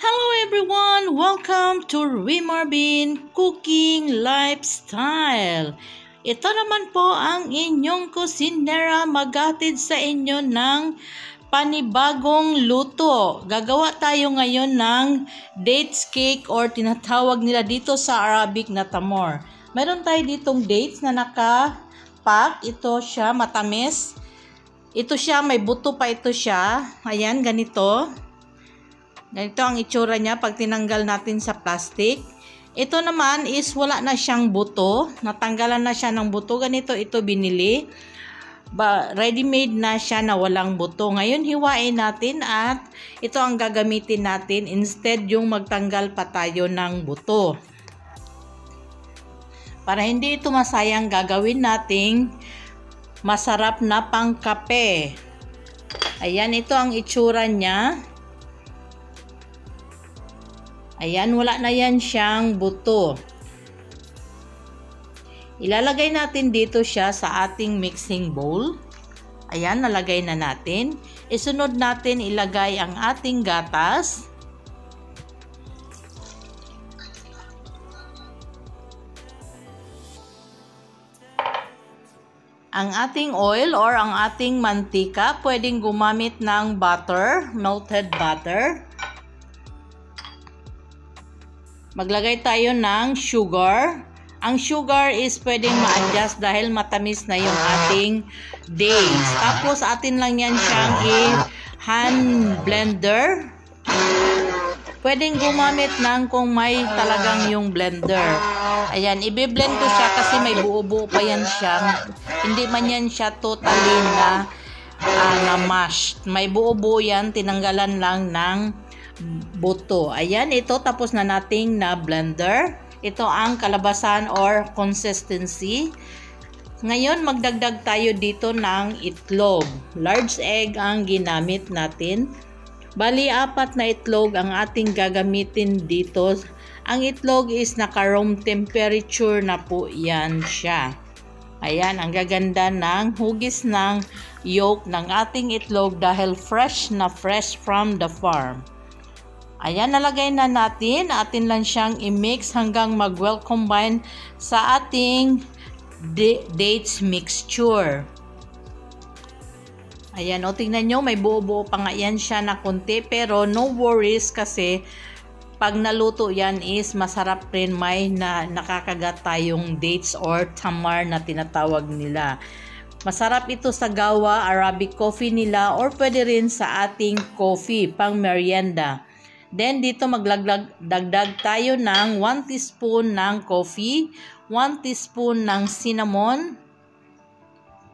Hello everyone! Welcome to Rimarbin Cooking Lifestyle. Ito naman po ang inyong kusinera maghatid sa inyo ng panibagong luto. Gagawa tayo ngayon ng dates cake or tinatawag nila dito sa Arabic na tamor. Meron tayo ditong dates na naka-pack. Ito siya, matamis. Ito siya, may buto pa ito siya. Ayan, ganito. Ganito ang itsura niya pag tinanggal natin sa plastic. Ito naman is wala na siyang buto. Natanggalan na siya ng buto. Ganito ito binili. Ready-made na siya na walang buto. Ngayon hiwain natin at ito ang gagamitin natin instead yung magtanggal pa tayo ng buto. Para hindi ito masayang, gagawin nating masarap na pangkape. Ayan, ito ang itsura niya. Ayan, wala na yan siyang buto. Ilalagay natin dito siya sa ating mixing bowl. Ayan, nalagay na natin. Isunod natin ilagay ang ating gatas. Ang ating oil or ang ating mantika, pwedeng gumamit ng butter, melted butter. Maglagay tayo ng sugar. Ang sugar is pwedeng ma-adjust dahil matamis na yung ating dates. Tapos atin lang yan siyang i-hand blender. Pwedeng gumamit ng kung may talagang yung blender. Ayan, i-blend ko siya kasi may buo-buo pa yan siya. Hindi man yan siya totally na mashed. May buo-buo yan, tinanggalan lang ng buto. Ayan, ito tapos na nating na blender. Ito ang kalabasan or consistency. Ngayon, magdagdag tayo dito ng itlog. Large egg ang ginamit natin. Bali, 4 na itlog ang ating gagamitin dito. Ang itlog is naka-room temperature na po yan siya. Ayan, ang gaganda ng hugis ng yolk ng ating itlog dahil fresh na fresh from the farm. Ayan, nalagay na natin. Atin lang siyang i-mix hanggang mag-well combine sa ating dates mixture. Ayan, o tingnan nyo, may buo-buo pa nga yan siya na konti. Pero no worries kasi pag naluto yan is masarap rin, may nakakagat tayong dates or tamar na tinatawag nila. Masarap ito sa gawa, Arabic coffee nila or pwede rin sa ating coffee pang merienda. Then, dito dagdag tayo ng 1 teaspoon ng coffee, 1 teaspoon ng cinnamon,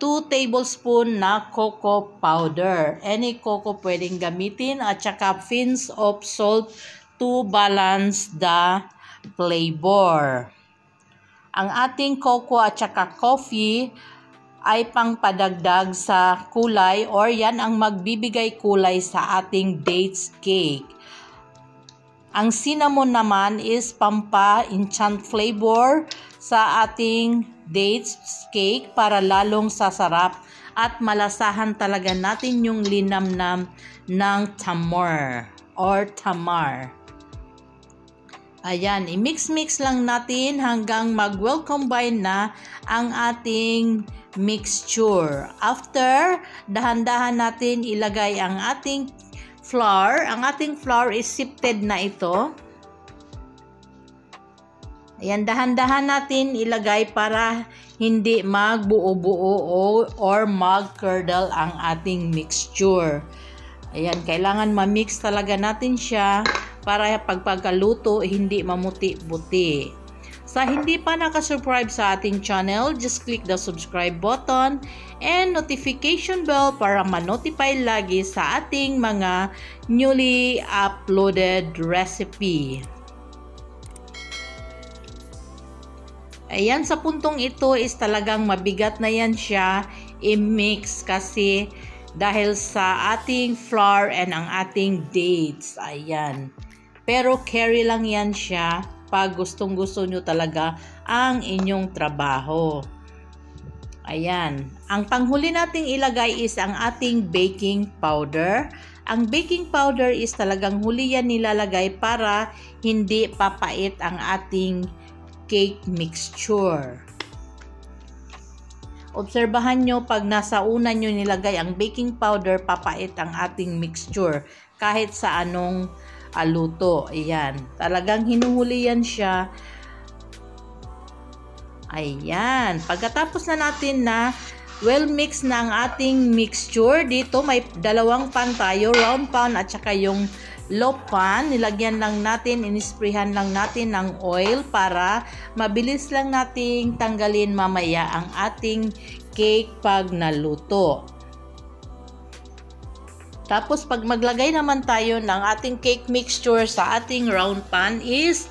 2 tablespoon na cocoa powder. Any cocoa pwedeng gamitin at saka pinch of salt to balance the flavor. Ang ating cocoa at saka coffee ay pangpadagdag sa kulay or yan ang magbibigay kulay sa ating dates cake. Ang cinnamon naman is pampa-enchant flavor sa ating dates cake para lalong sasarap at malasahan talaga natin yung linamnam ng tamar or tamar. Ayan, i-mix-mix lang natin hanggang mag-well combine na ang ating mixture. After, dahan-dahan natin ilagay ang ating flour. Ang ating flour is sifted na ito. Ayan, dahan-dahan natin ilagay para hindi magbuo-buo or mag-curdle ang ating mixture. Ayan, kailangan ma-mix talaga natin siya para pagkaluto hindi mamuti-buti. Sa hindi pa nakasubscribe sa ating channel, just click the subscribe button and notification bell para ma-notify lagi sa ating mga newly uploaded recipe. Ayan, sa puntong ito is talagang mabigat na yan siya i-mix kasi dahil sa ating flour and ang ating dates. Ayan. Pero carry lang yan siya pag gustong-gusto nyo talaga ang inyong trabaho. Ayan. Ang panghuli nating ilagay is ang ating baking powder. Ang baking powder is talagang huli yan nilalagay para hindi papait ang ating cake mixture. Obserbahan nyo, pag nasa una nyo nilagay ang baking powder, papait ang ating mixture kahit sa anong luto. Ayan, talagang hinuhuli yan siya. Ayan, pagkatapos na natin na well mix na ang ating mixture, dito may dalawang pan tayo, round pan at saka yung loaf pan. Nilagyan lang natin, inisprayhan lang natin ng oil para mabilis lang nating tanggalin mamaya ang ating cake pag naluto. Tapos pag maglagay naman tayo ng ating cake mixture sa ating round pan is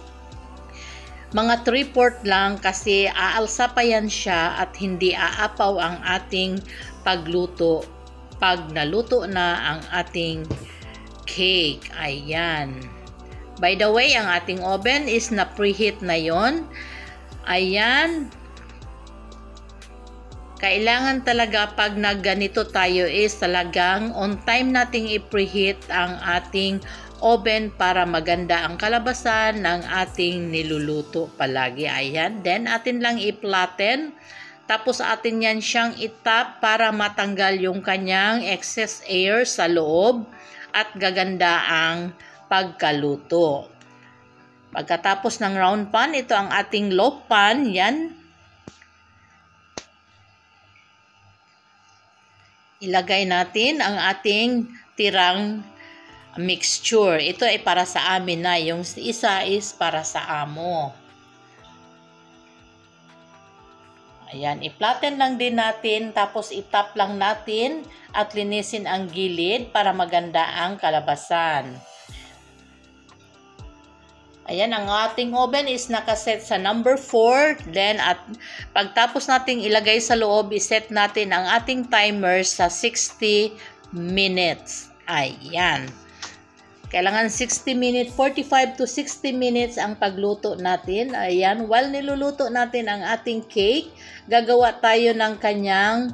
mga 3/4 lang kasi aalsa pa yan siya at hindi aapaw ang ating pagluto pag naluto na ang ating cake. Ayan. By the way, ang ating oven is na preheat na yon. Ayan. Kailangan talaga pag nagganito tayo is talagang on time nating i-preheat ang ating oven para maganda ang kalabasan ng ating niluluto palagi. Ayan. Then, atin lang i-flatten. Tapos, atin yan siyang itap para matanggal yung kanyang excess air sa loob at gaganda ang pagkaluto. Pagkatapos ng round pan, ito ang ating loaf pan. Yan. Ilagay natin ang ating tirang mixture. Ito ay para sa amin na. Yung isa is para sa amo. Ayan. I-flatten lang din natin. Tapos itap lang natin at linisin ang gilid para maganda ang kalabasan. Ayan. Ang ating oven is nakaset sa number 4. Then at pagtapos nating ilagay sa loob, iset natin ang ating timer sa 60 minutes. Ayan. Kailangan 60 minutes, 45 to 60 minutes ang pagluto natin. Ayan, while niluluto natin ang ating cake, gagawa tayo ng kanyang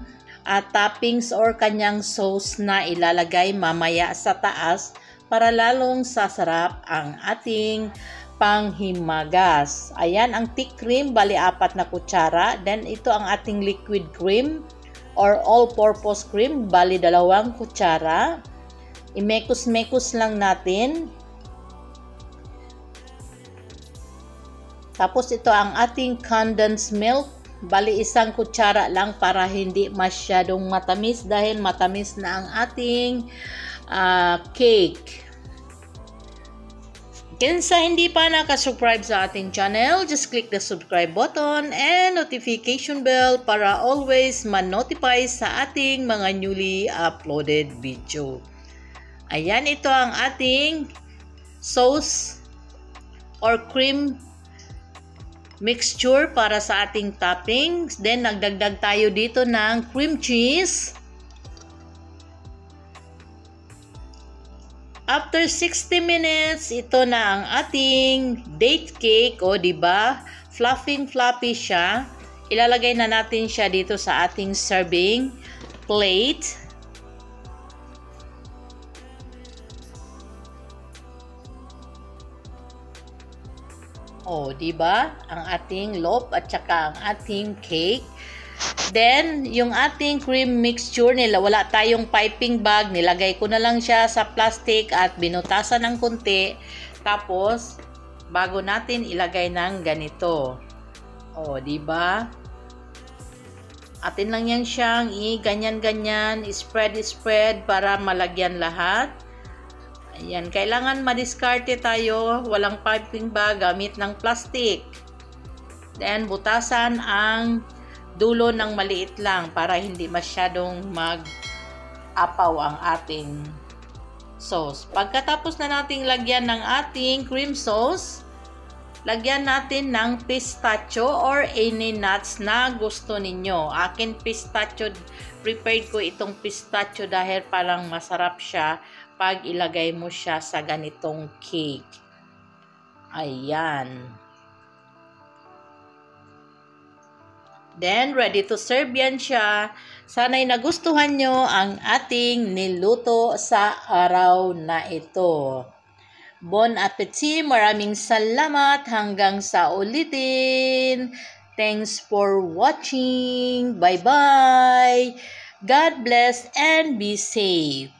toppings or kanyang sauce na ilalagay mamaya sa taas para lalong sasarap ang ating panghimagas. Ayan, ang thick cream, bali 4 na kutsara. Then, ito ang ating liquid cream or all-purpose cream, bali 2 kutsara. I-mekos-mekos lang natin. Tapos ito ang ating condensed milk. Bali 1 kutsara lang para hindi masyadong matamis dahil matamis na ang ating cake. Kung sa hindi pa nakasubscribe sa ating channel, just click the subscribe button and notification bell para always ma-notify sa ating mga newly uploaded video. Ayan, ito ang ating sauce or cream mixture para sa ating toppings. Then, nagdagdag tayo dito ng cream cheese. After 60 minutes, ito na ang ating date cake. O, diba? Fluffy siya. Ilalagay na natin siya dito sa ating serving plate. O, diba? Ang ating loaf at saka ang ating cake. Then, yung ating cream mixture nila, wala tayong piping bag. Nilagay ko na lang siya sa plastic at binutasan ng konti. Tapos, bago natin ilagay ng ganito. O, diba? Atin lang yan siyang i-ganyan-ganyan, spread para malagyan lahat. Ayan, kailangan madiskarte tayo, walang piping bag, gamit ng plastic. Then, butasan ang dulo ng maliit lang para hindi masyadong mag-apaw ang ating sauce. Pagkatapos na nating lagyan ng ating cream sauce, lagyan natin ng pistachio or any nuts na gusto ninyo. Akin pistachio, prepared ko itong pistachio dahil parang masarap siya pag ilagay mo siya sa ganitong cake. Ayan. Then, ready to serve yan siya. Sana'y nagustuhan nyo ang ating niluto sa araw na ito. Bon appetit! Maraming salamat. Hanggang sa ulitin. Thanks for watching. Bye-bye. God bless and be safe.